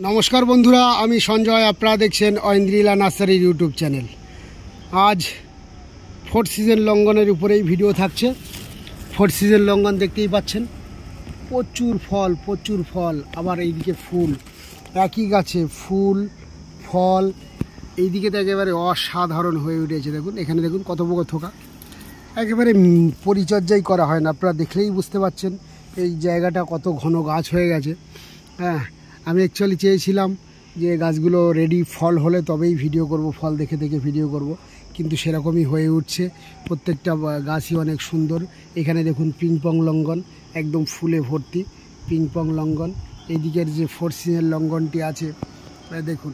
নমস্কার বন্ধুরা, আমি সঞ্জয়। আপনারা দেখছেন ঐন্দ্রিলা নার্সারির ইউটিউব চ্যানেল। আজ ফোর্থ সিজন লঙ্ঘনের উপরেই ভিডিও থাকছে। ফোর্থ সিজন লঙ্ঘন দেখতেই পাচ্ছেন, প্রচুর ফল, আবার এইদিকে ফুল, একই গাছে ফুল ফল। এইদিকে তো একেবারে অসাধারণ হয়ে উঠেছে। দেখুন এখানে, দেখুন কত বড় থোকা, একেবারে পরিচর্যাই করা হয় না। আপনারা দেখলেই বুঝতে পারছেন এই জায়গাটা কত ঘন গাছ হয়ে গেছে। হ্যাঁ, আমি অ্যাকচুয়ালি চেয়েছিলাম যে গাছগুলো রেডি ফল হলে তবেই ভিডিও করব, ফল দেখে দেখে ভিডিও করব, কিন্তু সেরকমই হয়ে উঠছে। প্রত্যেকটা গাছই অনেক সুন্দর। এখানে দেখুন পিংপং লঙ্ঘন একদম ফুলে ভর্তি, পিংপং লঙ্ঘন। এইদিকের যে ফোর সিজন লঙ্ঘনটি আছে দেখুন,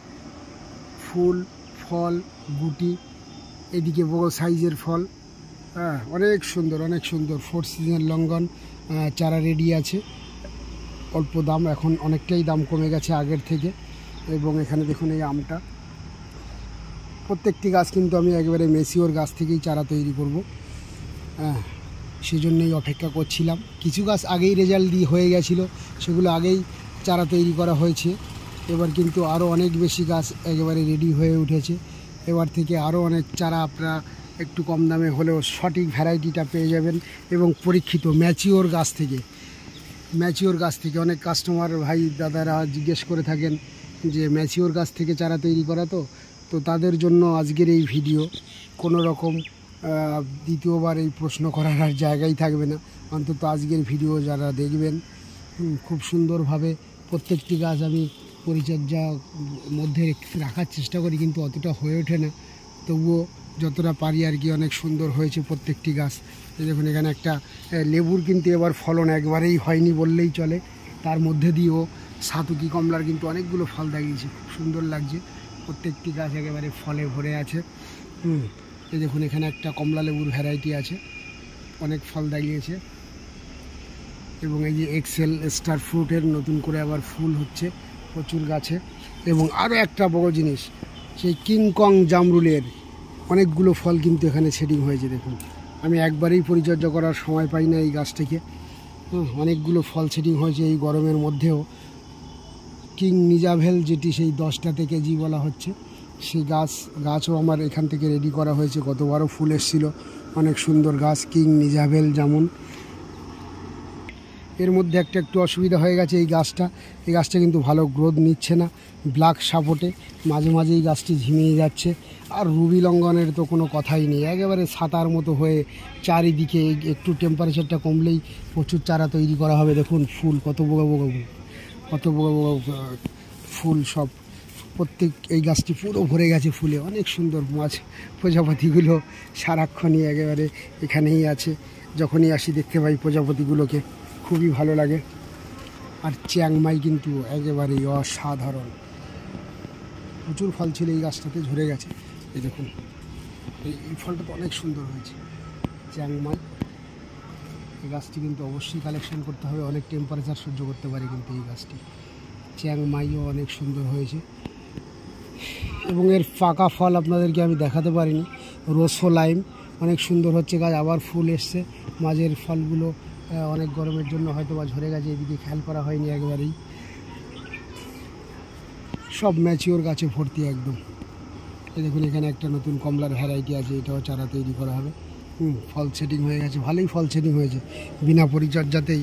ফুল ফল গুটি, এদিকে বড় সাইজের ফল। হ্যাঁ, অনেক সুন্দর ফোর সিজন লঙ্ঘন। চারা রেডি আছে, অল্প দাম, এখন অনেকটাই দাম কমে গেছে আগের থেকে। এবং এখানে দেখুন এই আমটা, প্রত্যেকটি গাছ কিন্তু আমি একেবারে মেসিওর গাছ থেকেই চারা তৈরি করব। হ্যাঁ, সেজন্যই অপেক্ষা করছিলাম। কিছু গাছ আগেই রেজাল্ট দিয়ে হয়ে গেছিলো, সেগুলো আগেই চারা তৈরি করা হয়েছে। এবার কিন্তু আরও অনেক বেশি গাছ একেবারে রেডি হয়ে উঠেছে। এবার থেকে আরও অনেক চারা আপনারা একটু কম দামে হলেও সঠিক ভ্যারাইটিটা পেয়ে যাবেন, এবং পরীক্ষিত ম্যাচিওর গাছ থেকে। অনেক কাস্টমার ভাই দাদারা জিজ্ঞেস করে থাকেন যে ম্যাচিওর গাছ থেকে চারা তৈরি করা, তো তাদের জন্য আজকের এই ভিডিও। কোনো রকম দ্বিতীয়বার এই প্রশ্ন করার আর জায়গাই থাকবে না। অন্তত আজকের ভিডিও যারা দেখবেন, খুব সুন্দরভাবে প্রত্যেকটি গাছ আমি পরিচর্যার মধ্যে রাখার চেষ্টা করি, কিন্তু অতটা হয়ে ওঠে না। তবুও যতটা পারি আর কি, অনেক সুন্দর হয়েছে প্রত্যেকটি গাছ। দেখুন এখানে একটা লেবুর কিন্তু এবার ফলন একবারেই হয়নি বললেই চলে। তার মধ্যে দিয়েও সাতুকি কমলার কিন্তু অনেকগুলো ফল দাঁড়িয়েছে, খুব সুন্দর লাগছে। প্রত্যেকটি গাছ একেবারে ফলে ভরে আছে। এই দেখুন এখানে একটা কমলা লেবুর ভ্যারাইটি আছে, অনেক ফল দাঁড়িয়েছে। এবং এই যে এক্সেল স্টার ফ্রুটের নতুন করে আবার ফুল হচ্ছে প্রচুর গাছে। এবং আরও একটা বড় জিনিস, সেই কিংকং জামরুলের অনেকগুলো ফল কিন্তু এখানে সেটিং হয়েছে। দেখুন আমি একবারেই পরিচর্যা করার সময় পাই না এই গাছটিকে। অনেকগুলো ফল সেটিং হয়েছে এই গরমের মধ্যেও। কিং নিজাভেল, যেটি সেই 10টাতে কেজি বলা হচ্ছে, সেই গাছও আমার এখান থেকে রেডি করা হয়েছে। গতবারও ফুল এসেছিলো, অনেক সুন্দর গাছ কিং নিজাভেল যেমন। এর মধ্যে একটু অসুবিধা হয়ে গেছে, এই গাছটা কিন্তু ভালো গ্রোথ নিচ্ছে না, ব্ল্যাক সাপোর্টে মাঝে মাঝে এই গাছটি ঝিমিয়ে যাচ্ছে। আর রুবি লঙ্ঘনের তো কোনো কথাই নেই, একেবারে ছাতার মতো হয়ে চারিদিকে। একটু টেম্পারেচারটা কমলেই প্রচুর চারা তৈরি করা হবে। দেখুন ফুল কত বড় ফুল সব, এই গাছটি পুরো ভরে গেছে ফুলে। অনেক সুন্দর মাছ প্রজাপতিগুলো সারাক্ষণই একেবারে এখানেই আছে। যখনই আসি দেখতে পাই প্রজাপতিগুলোকে, খুবই ভালো লাগে। আর চ্যাংমাই কিন্তু একেবারেই অসাধারণ, প্রচুর ফল ছিল এই গাছটাতে, ঝরে গেছে। এই দেখুন এই ফলটা তো অনেক সুন্দর হয়েছে, চ্যাংমাই। এই গাছটি কিন্তু অবশ্যই কালেকশন করতে হবে, অনেক টেম্পারেচার সহ্য করতে পারে কিন্তু এই গাছটি। চ্যাংমাইও অনেক সুন্দর হয়েছে। এবং এর পাকা ফল আপনাদেরকে আমি দেখাতে পারিনি, রোসো লাইম অনেক সুন্দর হচ্ছে গাছ, আবার ফুল এসছে। মাঝের ফলগুলো অনেক গরমের জন্য হয়তো বা ঝরে গেছে, এদিকে খেয়াল করা হয়নি একেবারেই। সব ম্যাচিওর গাছে ভর্তি একদম। এই দেখুন এখানে একটা নতুন কমলার ভ্যারাইটি আছে, এটাও চারা তৈরি করা হবে। ফল সেটিং হয়ে গেছে, ভালোই ফল সেটিং হয়েছে, বিনা পরিচর্যাতেই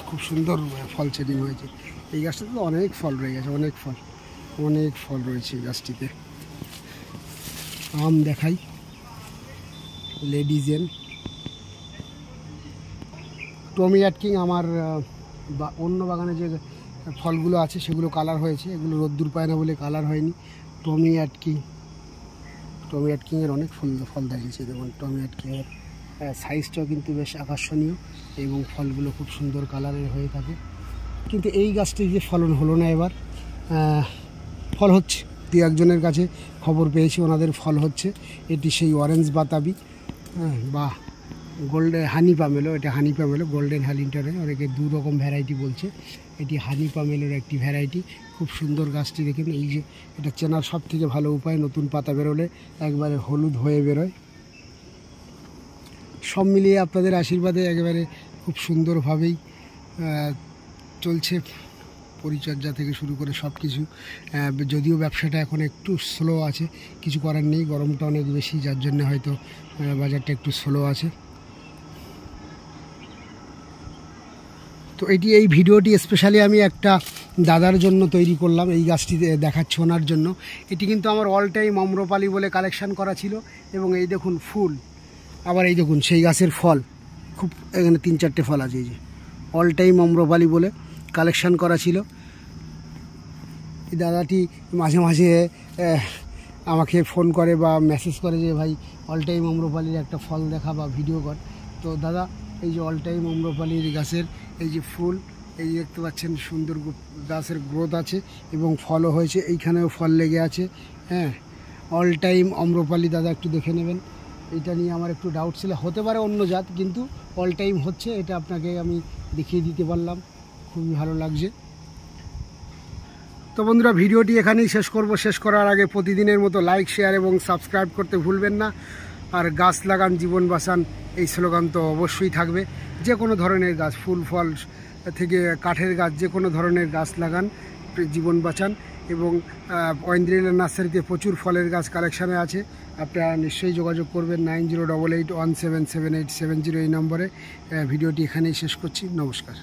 খুব সুন্দর ফল সেটিং হয়েছে। এই গাছটাতে তো অনেক ফল রয়ে গেছে, অনেক ফল রয়েছে এই গাছটিতে। আম দেখাই, লেডিজেন, টমি অ্যাটকিং। আমার অন্য বাগানে যে ফলগুলো আছে সেগুলো কালার হয়েছে, এগুলো রোদ্দুর পায় না বলে কালার হয়নি। টমি অ্যাটকিংয়ের অনেক ফল দাঁড়িয়েছে। দেখুন টমি অ্যাটকিংয়ের সাইজটাও কিন্তু বেশ আকর্ষণীয়, এবং ফলগুলো খুব সুন্দর কালারের হয়ে থাকে। কিন্তু এই গাছটি যে ফলন হলো না এবার, ফল হচ্ছে, দু একজনের কাছে খবর পেয়েছি ওনাদের ফল হচ্ছে। এটি সেই অরেঞ্জ বাতাবি বা গোল্ডেন হানি পামেলো, এটা হানি পামেলো, গোল্ডেন হালিন্টারে অনেকে দু রকম ভ্যারাইটি বলছে। এটি হানি পামেলোর একটি ভ্যারাইটি, খুব সুন্দর গাছটি। দেখেন এই যে এটা চেনার সব থেকে ভালো উপায়, নতুন পাতা বেরোলে একবারে হলুদ হয়ে বেরোয়। সব মিলিয়ে আপনাদের আশীর্বাদে একেবারে খুব সুন্দরভাবেই চলছে পরিচর্যা থেকে শুরু করে সব কিছু। যদিও ব্যবসাটা এখন একটু স্লো আছে, কিছু করার নেই, গরমটা অনেক বেশি, যার জন্য হয়তো বাজারটা একটু স্লো আছে। তো এই ভিডিওটি স্পেশালি আমি একটা দাদার জন্য তৈরি করলাম, এই গাছটি দেখাচ্ছি ওনার জন্য। এটি কিন্তু আমার অল টাইম আম্রপালি বলে কালেকশন করা ছিল, এবং এই দেখুন ফুল, আবার এই দেখুন সেই গাছের ফল, খুব এখানে 3-4টে ফল আছে। এই যে অল টাইম আম্রপালি বলে কালেকশন করা ছিল। এই দাদাটি মাঝে মাঝে আমাকে ফোন করে বা মেসেজ করে যে ভাই অল টাইম আম্রপালির একটা ফল দেখা বা ভিডিও কর। তো দাদা, এই যে অল টাইম আম্রপালির গাছের এই যে ফুল, এই দেখতে পাচ্ছেন সুন্দর গাছের গ্রোথ আছে এবং ফলও হয়েছে, এইখানেও ফল লেগে আছে। হ্যাঁ, অল টাইম আম্রপালি দাদা একটু দেখে নেবেন। এটা নিয়ে আমার একটু ডাউট ছিল, হতে পারে অন্য জাত, কিন্তু অল টাইম হচ্ছে, এটা আপনাকে আমি দেখিয়ে দিতে পারলাম, খুবই ভালো লাগছে। তো বন্ধুরা, ভিডিওটি এখানেই শেষ করব। শেষ করার আগে প্রতিদিনের মতো লাইক, শেয়ার এবং সাবস্ক্রাইব করতে ভুলবেন না। আর গাছ লাগান, জীবন বাঁচান, এই স্লোগান তো অবশ্যই থাকবে। যে কোনো ধরনের গাছ, ফুল ফল থেকে কাঠের গাছ, যে কোনো ধরনের গাছ লাগান, জীবন বাঁচান। এবং ঐন্দ্রিলা নার্সারিতে প্রচুর ফলের গাছ কালেকশানে আছে, আপনারা নিশ্চয়ই যোগাযোগ করবেন 9088177770 এই নম্বরে। ভিডিওটি এখানেই শেষ করছি। নমস্কার।